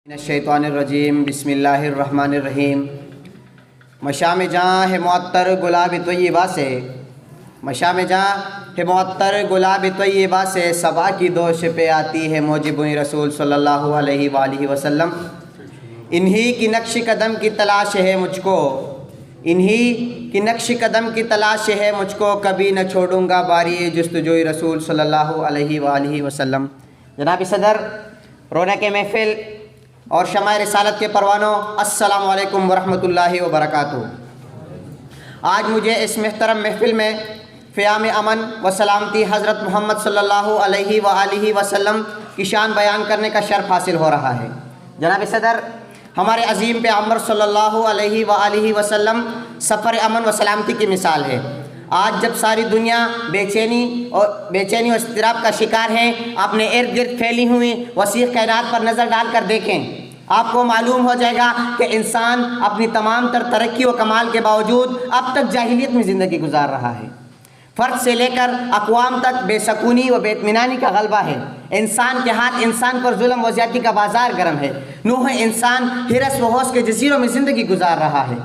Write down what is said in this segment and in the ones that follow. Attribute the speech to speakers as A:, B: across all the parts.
A: الشیطان الرجیم بسم اللہ الرحمن الرحیم۔ مشام جاں ہے معطر گلاب طیبہ سے، مشام جاں ہے معطر گلاب طیبہ سے، صبا کی دوش پہ آتی ہے موجب رسول صلی اللہ علیہ وآلہ وسلم۔ انہی کی نقش قدم کی تلاش ہے مجھ کو، انہی کی نقش قدم کی تلاش ہے مجھ کو، کبھی نہ چھوڑوں گا باری جستجوئی رسول صلی اللہ علیہ وآلہ وسلم۔ جناب صدر، رونق محفل اور شمع رسالت کے پروانوں، السلام علیکم ورحمۃ اللہ وبرکاتہ۔ آج مجھے اس محترم محفل میں فیام امن و سلامتی حضرت محمد صلی اللہ علیہ وآلہ وسلم کی شان بیان کرنے کا شرف حاصل ہو رہا ہے۔ جناب صدر، ہمارے عظیم پیغمبر صلی اللہ علیہ وآلہ وسلم سفر امن و سلامتی کی مثال ہے۔ آج جب ساری دنیا بے چینی اور اضطراب کا شکار ہے، اپنے ارد گرد پھیلی ہوئی وسیع کائنات پر نظر ڈال کر دیکھیں، آپ کو معلوم ہو جائے گا کہ انسان اپنی تمام تر ترقی و کمال کے باوجود اب تک جاہلیت میں زندگی گزار رہا ہے۔ فرد سے لے کر اقوام تک بے سکونی و بے اطمینانی کا غلبہ ہے۔ انسان کے ہاتھ انسان پر ظلم و زیادتی کا بازار گرم ہے۔ نوح انسان ہرس و ہوس کے جزیروں میں زندگی گزار رہا ہے۔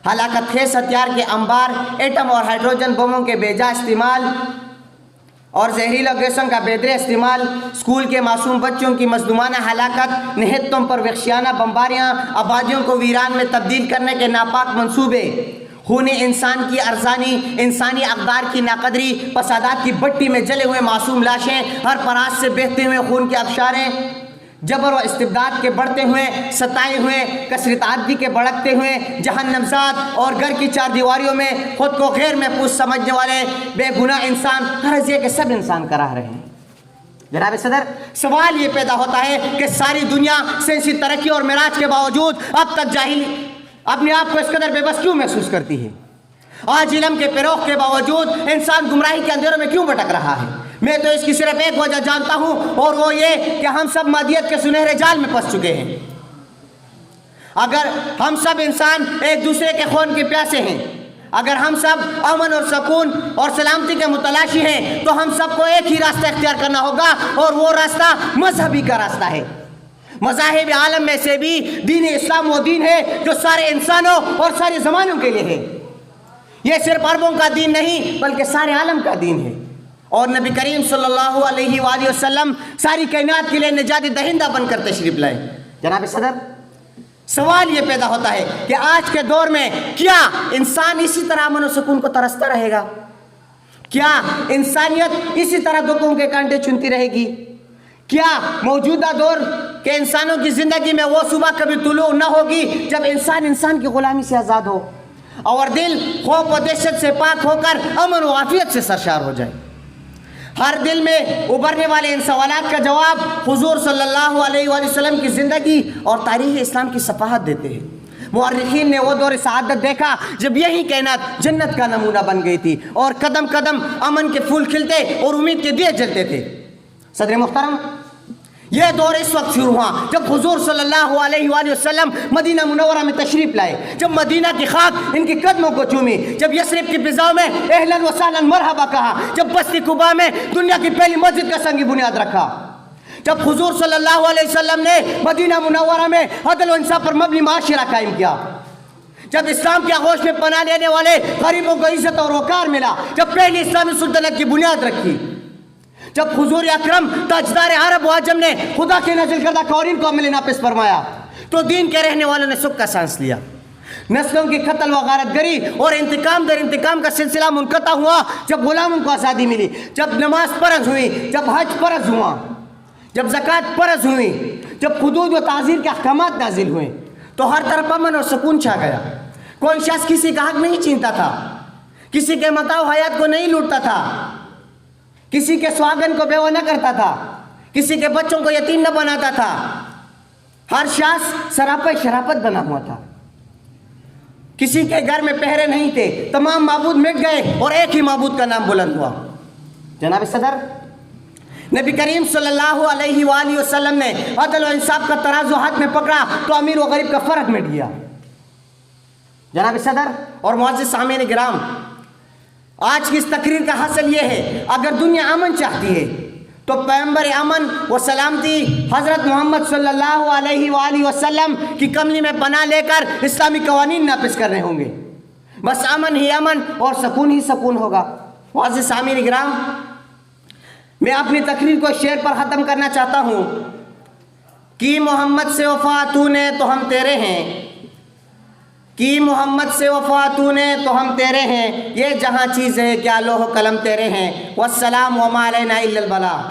A: ہلاکت خیز ہتھیار کے انبار، ایٹم اور ہائیڈروجن بموں کے بے جا استعمال اور زہریلا گیسوں کا بے درے استعمال، اسکول کے معصوم بچوں کی مظلومانہ ہلاکت، نہتوں پر وحشیانہ بمباریاں، آبادیوں کو ویران میں تبدیل کرنے کے ناپاک منصوبے، خون انسان کی ارزانی، انسانی اقدار کی ناقدری، فسادات کی بٹی میں جلے ہوئے معصوم لاشیں، ہر پراز سے بہتے ہوئے خون کے آبشاریں، جبر و استبداد کے بڑھتے ہوئے، ستائے ہوئے، کثرت عادی کے بڑھتے ہوئے، جہنم زاد اور گھر کی چار دیواریوں میں خود کو غیر محفوظ سمجھنے والے بے گناہ انسان، غرض یہ کہ سب انسان کراہ رہے ہیں۔ جناب صدر، سوال یہ پیدا ہوتا ہے کہ ساری دنیا سائنسی ترقی اور معراج کے باوجود اب تک جاہل اپنے آپ کو اس قدر بے بس کیوں محسوس کرتی ہے؟ آج علم کے فروغ کے باوجود انسان گمراہی کے اندھیروں میں کیوں بھٹک رہا ہے؟ میں تو اس کی صرف ایک وجہ جانتا ہوں، اور وہ یہ کہ ہم سب مادیت کے سنہرے جال میں پھنس چکے ہیں۔ اگر ہم سب انسان ایک دوسرے کے خون کے پیاسے ہیں، اگر ہم سب امن اور سکون اور سلامتی کے متلاشی ہیں، تو ہم سب کو ایک ہی راستہ اختیار کرنا ہوگا، اور وہ راستہ مذہبی کا راستہ ہے۔ مذاہب عالم میں سے بھی دین اسلام وہ دین ہے جو سارے انسانوں اور سارے زمانوں کے لیے ہے۔ یہ صرف عربوں کا دین نہیں بلکہ سارے عالم کا دین ہے، اور نبی کریم صلی اللہ علیہ وآلہ وسلم ساری کائنات کے لیے نجات دہندہ بن کر تشریف لائے۔ جناب صدر، سوال یہ پیدا ہوتا ہے کہ آج کے دور میں کیا انسان اسی طرح امن و سکون کو ترستا رہے گا؟ کیا انسانیت اسی طرح دکھوں کے کانٹے چنتی رہے گی؟ کیا موجودہ دور کے انسانوں کی زندگی میں وہ صبح کبھی طلوع نہ ہوگی جب انسان کی غلامی سے آزاد ہو، اور دل خوف و دہشت سے پاک ہو کر امن و عافیت سے سرشار ہو جائے؟ ہر دل میں ابھرنے والے ان سوالات کا جواب حضور صلی اللہ علیہ وآلہ وسلم کی زندگی اور تاریخ اسلام کی صفحات دیتے ہیں۔ مورخین نے وہ دور سعادت دیکھا جب یہی کائنات جنت کا نمونہ بن گئی تھی، اور قدم قدم امن کے پھول کھلتے اور امید کے دیے جلتے تھے۔ صدر محترم، یہ دور اس وقت شروع ہوا جب حضور صلی اللہ علیہ وآلہ وسلم مدینہ منورہ میں تشریف لائے، جب مدینہ کی خاک ان کے قدموں کو چومی، جب یثرب کی فضاؤں میں اہلاً و سہلاً مرحبا کہا، جب بستی قباء میں دنیا کی پہلی مسجد کا سنگ بنیاد رکھا، جب حضور صلی اللہ علیہ وسلم نے مدینہ منورہ میں عدل و انصاف پر مبنی معاشرہ قائم کیا، جب اسلام کے آغوش میں پناہ لینے والے غریبوں کو عزت اور وقار ملا، جب پہلی اسلامی سلطنت کی بنیاد رکھی، جب حضور اکرم تاجدار عرب و عجم نے خدا کے نازل کردہ قوانین کو عمل نافذ فرمایا، تو دین کے رہنے والوں نے سکھ کا سانس لیا۔ نسلوں کی قتل و غارت گری اور انتقام در انتقام کا سلسلہ منقطع ہوا جب غلاموں کو آزادی ملی، جب نماز فرض ہوئی، جب حج فرض ہوا، جب زکوٰۃ فرض ہوئی، جب حدود و تعزیر کے احکامات نازل ہوئے، تو ہر طرف امن اور سکون چھا گیا۔ کوئی شخص کسی کا حق نہیں چھینتا تھا، کسی کے متاع و حیات کو نہیں لوٹتا تھا، کسی کے سواگن کو بیوہ نہ کرتا تھا، کسی کے بچوں کو یتیم نہ بناتا تھا۔ ہر شخص سراپا شرافت بنا ہوا تھا، کسی کے گھر میں پہرے نہیں تھے، تمام معبود مٹ گئے اور ایک ہی معبود کا نام بلند ہوا۔ جناب صدر، نبی کریم صلی اللہ علیہ وآلہ وسلم نے عدل و انصاف کا ترازو ہاتھ میں پکڑا تو امیر و غریب کا فرق مٹ گیا۔ جناب صدر اور معزز سامعین کرام، آج کی اس تقریر کا حاصل یہ ہے، اگر دنیا امن چاہتی ہے تو پیغمبر امن و سلامتی حضرت محمد صلی اللہ علیہ وآلہ وسلم کی کملی میں پناہ لے کر اسلامی قوانین نافذ کر رہے ہوں گے، بس امن ہی امن اور سکون ہی سکون ہوگا۔ معزز سامعین اکرام، میں اپنی تقریر کو شعر پر ختم کرنا چاہتا ہوں کہ محمد سے وفا تو نے تو ہم تیرے ہیں، کہ محمد سے وفا تو نے تو ہم تیرے ہیں، یہ جہاں چیز ہے کیا لوح و قلم تیرے ہیں، والسلام وما علینا الا البلاغ۔